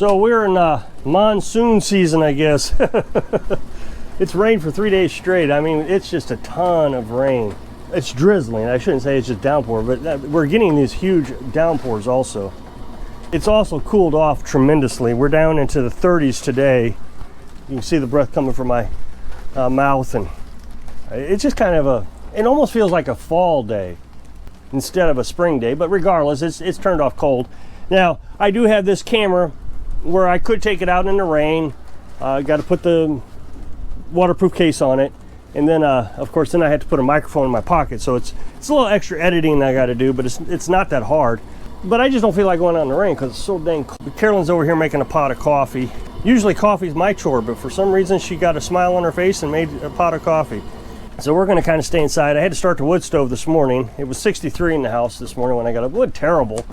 So we're in monsoon season, I guess. It's rained for 3 days straight. I mean, it's just a ton of rain. It's drizzling. I shouldn't say it's just downpour, but we're getting these huge downpours also. It's also cooled off tremendously. We're down into the 30s today. You can see the breath coming from my mouth, and it's just kind of it almost feels like a fall day instead of a spring day, but regardless, it's turned off cold. Now, I do have this camera where I could take it out in the rain. I got to put the waterproof case on it, and then of course then I had to put a microphone in my pocket, so it's a little extra editing I got to do, but it's not that hard. But I just don't feel like going out in the rain because it's so dang cold. Carolyn's over here making a pot of coffee. Usually coffee's my chore, but for some reason she got a smile on her face and made a pot of coffee. So we're going to kind of stay inside. I had to start the wood stove this morning. It was 63 in the house this morning when I got up. It wasn't terrible,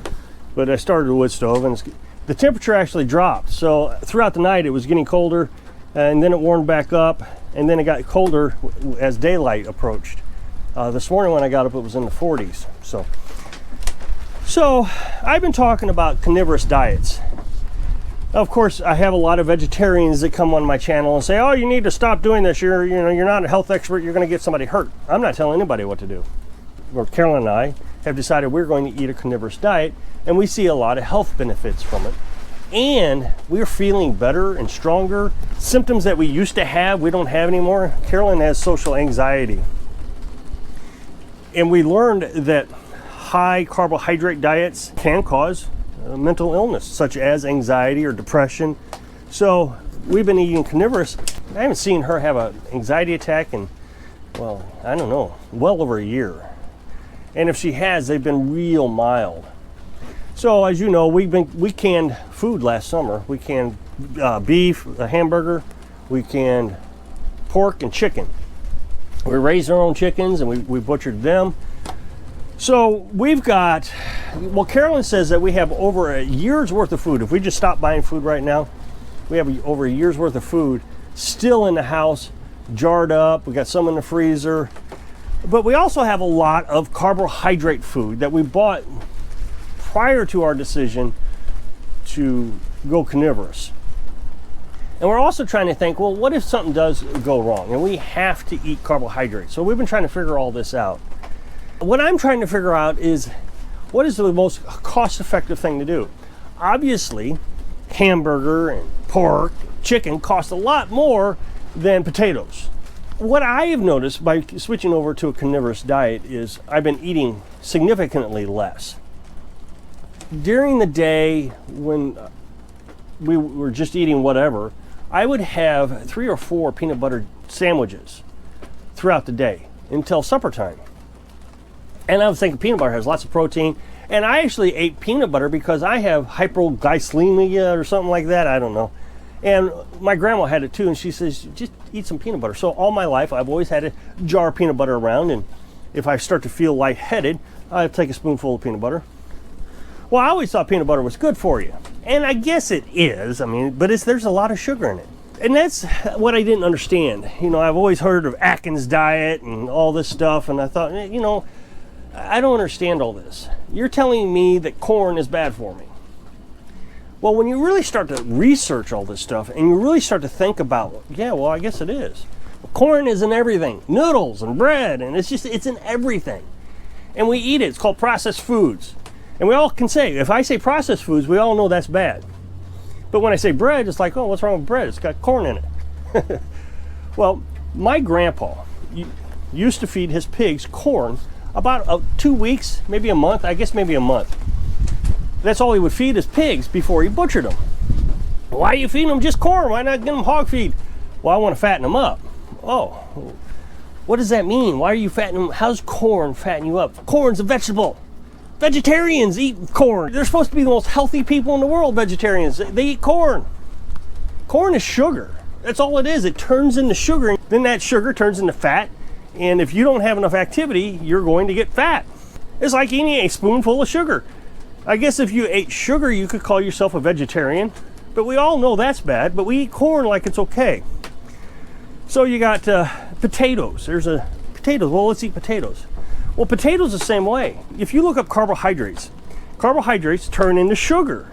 but I started the wood stove, and the temperature actually dropped. So throughout the night it was getting colder, and then it warmed back up, and then it got colder as daylight approached. This morning when I got up it was in the 40s. So I've been talking about carnivorous diets. Of course, I have a lot of vegetarians that come on my channel and say, "Oh, you need to stop doing this. You're not a health expert. You're going to get somebody hurt." I'm not telling anybody what to do. Well, Carolyn and I have decided we're going to eat a carnivorous diet, and we see a lot of health benefits from it. And we're feeling better and stronger. Symptoms that we used to have, we don't have anymore. Carolyn has social anxiety. And we learned that high carbohydrate diets can cause mental illness, such as anxiety or depression. So we've been eating carnivorous. I haven't seen her have an anxiety attack in, well, I don't know, well over a year. And if she has, they've been real mild. So as you know, we canned food last summer. We canned beef, a hamburger. We canned pork and chicken. We raised our own chickens and we butchered them. So we've got, well, Carolyn says that we have over a year's worth of food. If we just stop buying food right now, we have over a year's worth of food still in the house, jarred up. We got some in the freezer. But we also have a lot of carbohydrate food that we bought prior to our decision to go carnivorous. And we're also trying to think, well, what if something does go wrong and we have to eat carbohydrates? So we've been trying to figure all this out. What I'm trying to figure out is what is the most cost-effective thing to do? Obviously, hamburger and pork, chicken cost a lot more than potatoes. What I have noticed by switching over to a carnivorous diet is I've been eating significantly less. During the day when we were just eating whatever, I would have 3 or 4 peanut butter sandwiches throughout the day until supper time. And I was thinking peanut butter has lots of protein. And I actually ate peanut butter because I have hypoglycemia or something like that. I don't know. And my grandma had it too. And she says, just eat some peanut butter. So all my life, I've always had a jar of peanut butter around. And if I start to feel lightheaded, I take a spoonful of peanut butter. Well, I always thought peanut butter was good for you. And I guess it is. I mean, but there's a lot of sugar in it. And that's what I didn't understand. You know, I've always heard of Atkins diet and all this stuff. And I thought, you know, I don't understand all this. You're telling me that corn is bad for me. Well, when you really start to research all this stuff and you really start to think about, yeah, well, I guess it is. Corn is in everything. Noodles and bread, and it's in everything. And we eat it. It's called processed foods. And we all can say, if I say processed foods, we all know that's bad. But when I say bread, it's like, oh, what's wrong with bread? It's got corn in it. Well, my grandpa used to feed his pigs corn about 2 weeks, maybe a month, I guess maybe a month. That's all he would feed his pigs before he butchered them. Why are you feeding them just corn? Why not give them hog feed? Well, I want to fatten them up. Oh, what does that mean? Why are you fattening them? How's corn fatten you up? Corn's a vegetable. Vegetarians eat corn. They're supposed to be the most healthy people in the world, vegetarians. They eat corn. Corn is sugar. That's all it is. It turns into sugar. Then that sugar turns into fat. And if you don't have enough activity, you're going to get fat. It's like eating a spoonful of sugar. I guess if you ate sugar, you could call yourself a vegetarian. But we all know that's bad. But we eat corn like it's okay. So you got potatoes. Potatoes. Well, let's eat potatoes. Well, potatoes the same way. If you look up carbohydrates turn into sugar.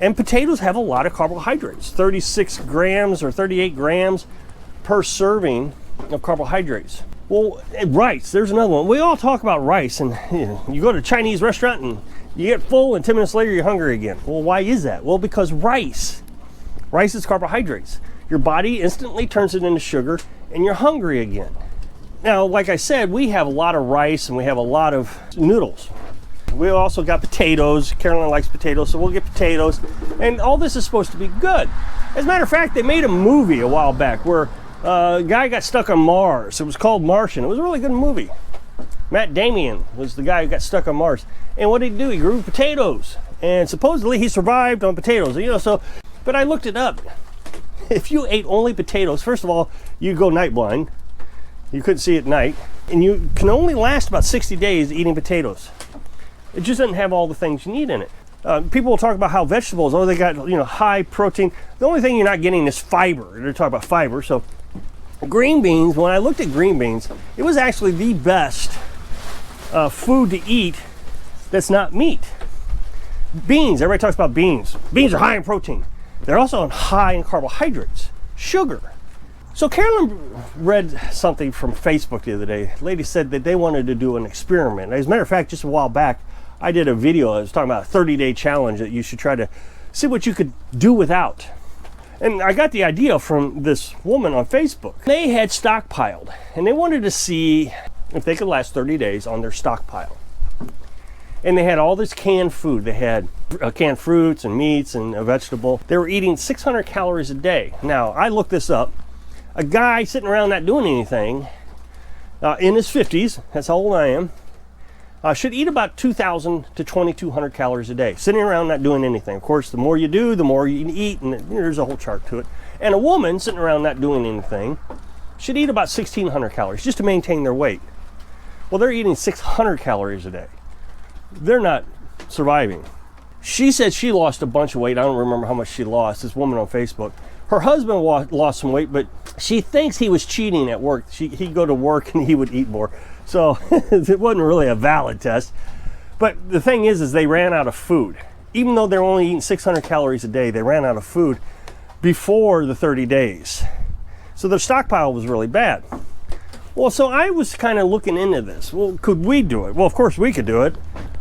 And potatoes have a lot of carbohydrates, 36 grams or 38 grams per serving of carbohydrates. Well, rice, there's another one. We all talk about rice, and you go to a Chinese restaurant and you get full, and 10 minutes later you're hungry again. Well, why is that? Well, because rice is carbohydrates. Your body instantly turns it into sugar and you're hungry again. Now, like I said, we have a lot of rice and we have a lot of noodles. We also got potatoes. Carolyn likes potatoes, so we'll get potatoes. And all this is supposed to be good. As a matter of fact, they made a movie a while back where a guy got stuck on Mars. It was called Martian. It was a really good movie. Matt Damon was the guy who got stuck on Mars. And what did he do? He grew potatoes. And supposedly he survived on potatoes. But I looked it up. If you ate only potatoes, first of all, you'd go night blind. You couldn't see at night. And you can only last about 60 days eating potatoes. It just doesn't have all the things you need in it. People will talk about how vegetables, they got high protein. The only thing you're not getting is fiber. They're talking about fiber. So green beans, when I looked at green beans, it was actually the best food to eat that's not meat. Beans, everybody talks about beans. Beans are high in protein. They're also high in carbohydrates, sugar. So Carolyn read something from Facebook the other day. The lady said that they wanted to do an experiment. As a matter of fact, just a while back, I did a video. I was talking about a 30-day challenge that you should try to see what you could do without. And I got the idea from this woman on Facebook. They had stockpiled, and they wanted to see if they could last 30 days on their stockpile. And they had all this canned food. They had canned fruits and meats and a vegetable. They were eating 600 calories a day. Now, I looked this up. A guy sitting around not doing anything, in his 50s, that's how old I am, should eat about 2,000 to 2,200 calories a day, sitting around not doing anything. Of course, the more you do, the more you eat, and there's a whole chart to it. And a woman sitting around not doing anything should eat about 1,600 calories just to maintain their weight. Well, they're eating 600 calories a day. They're not surviving. She said she lost a bunch of weight. I don't remember how much she lost, this woman on Facebook. Her husband lost some weight, but she thinks he was cheating at work. He'd go to work and he would eat more. So it wasn't really a valid test. But the thing is they ran out of food. Even though they're only eating 600 calories a day, they ran out of food before the 30 days. So their stockpile was really bad. Well, so I was kind of looking into this. Well, could we do it? Well, of course we could do it.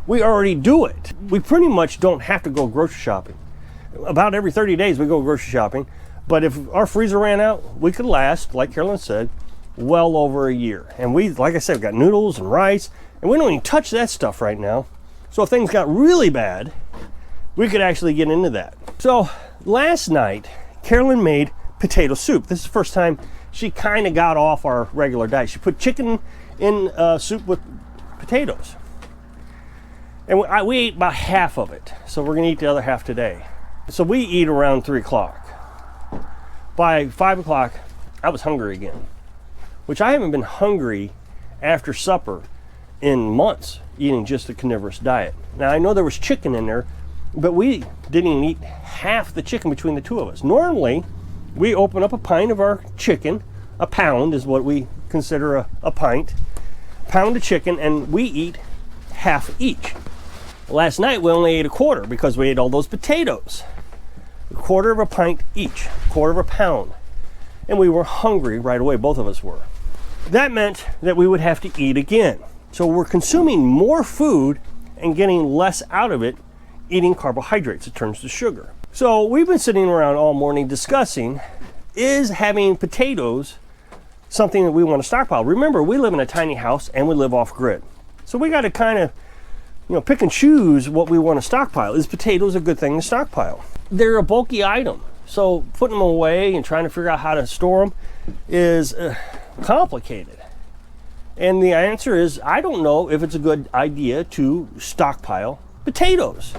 We already do it. We pretty much don't have to go grocery shopping. About every 30 days we go grocery shopping. But if our freezer ran out, we could last, like Carolyn said, well over a year. And we, like I said, we've got noodles and rice, and we don't even touch that stuff right now. So if things got really bad, we could actually get into that. So last night, Carolyn made potato soup. This is the first time she kind of got off our regular diet. She put chicken in soup with potatoes. And we ate about half of it. So we're gonna eat the other half today. So we eat around 3 o'clock. By 5 o'clock, I was hungry again, which I haven't been hungry after supper in months, eating just a carnivorous diet. Now, I know there was chicken in there, but we didn't even eat half the chicken between the two of us. Normally, we open up a pint of our chicken. A pound is what we consider a pint. A pound of chicken, and we eat half each. Last night, we only ate a quarter because we ate all those potatoes. A quarter of a pint each, a quarter of a pound. And we were hungry right away, both of us were. That meant that we would have to eat again. So we're consuming more food and getting less out of it, eating carbohydrates. It turns to sugar. So we've been sitting around all morning discussing, is having potatoes something that we want to stockpile? Remember, we live in a tiny house and we live off grid. So we got to kind of, pick and choose what we want to stockpile. Is potatoes a good thing to stockpile? They're a bulky item, so putting them away and trying to figure out how to store them is complicated. And the answer is, I don't know if it's a good idea to stockpile potatoes.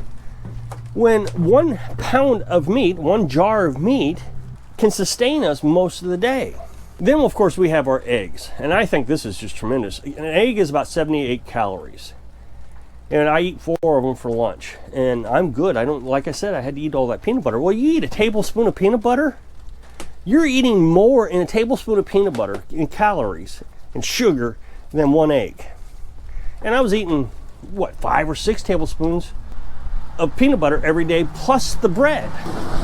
When 1 pound of meat, 1 jar of meat, can sustain us most of the day. Then, of course, we have our eggs. And I think this is just tremendous. An egg is about 78 calories. And I eat 4 of them for lunch. And I'm good. Like I said, I had to eat all that peanut butter. Well, you eat a tablespoon of peanut butter, you're eating more in a tablespoon of peanut butter in calories and sugar than 1 egg. And I was eating, 5 or 6 tablespoons of peanut butter every day plus the bread.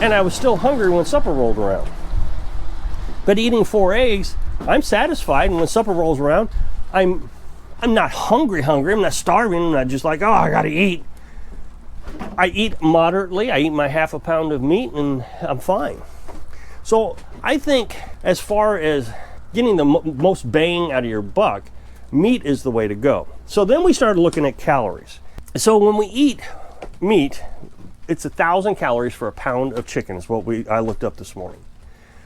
And I was still hungry when supper rolled around. But eating 4 eggs, I'm satisfied, and when supper rolls around, I'm not hungry, I'm not starving, I'm not just like, oh, I gotta eat. I eat moderately, I eat my half a pound of meat, and I'm fine. So I think as far as getting the most bang out of your buck, meat is the way to go. So then we started looking at calories. So when we eat meat, it's 1,000 calories for a pound of chicken is what I looked up this morning.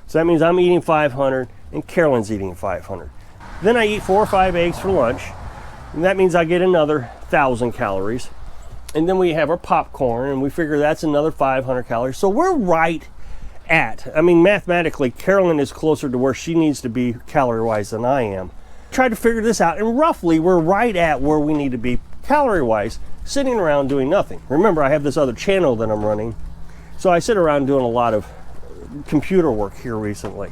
So that means I'm eating 500 and Carolyn's eating 500. Then I eat 4 or 5 eggs for lunch, and that means I get another 1,000 calories. And then we have our popcorn, and we figure that's another 500 calories. So we're right at, mathematically, Carolyn is closer to where she needs to be calorie-wise than I am. Tried to figure this out, and roughly we're right at where we need to be calorie-wise, sitting around doing nothing. Remember, I have this other channel that I'm running, so I sit around doing a lot of computer work here recently.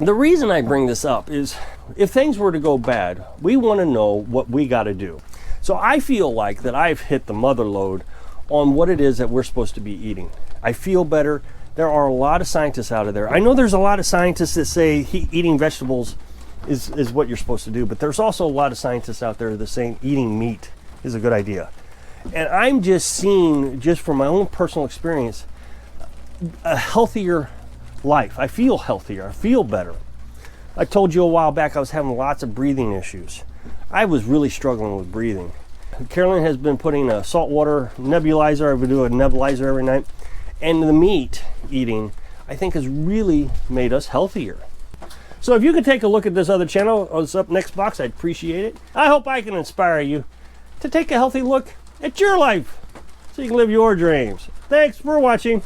The reason I bring this up is if things were to go bad, we want to know what we got to do. So I feel like that I've hit the mother lode on what it is that we're supposed to be eating. I feel better. There are a lot of scientists out of there. I know there's a lot of scientists that say eating vegetables is what you're supposed to do, but there's also a lot of scientists out there that say eating meat is a good idea. And I'm just seeing, just from my own personal experience, a healthier life. I feel healthier. I feel better. I told you a while back I was having lots of breathing issues. I was really struggling with breathing. Carolyn has been putting a saltwater nebulizer. I would do a nebulizer every night. And the meat eating, I think, has really made us healthier. So if you could take a look at this other channel, what's up next box, I'd appreciate it. I hope I can inspire you to take a healthy look at your life so you can live your dreams. Thanks for watching.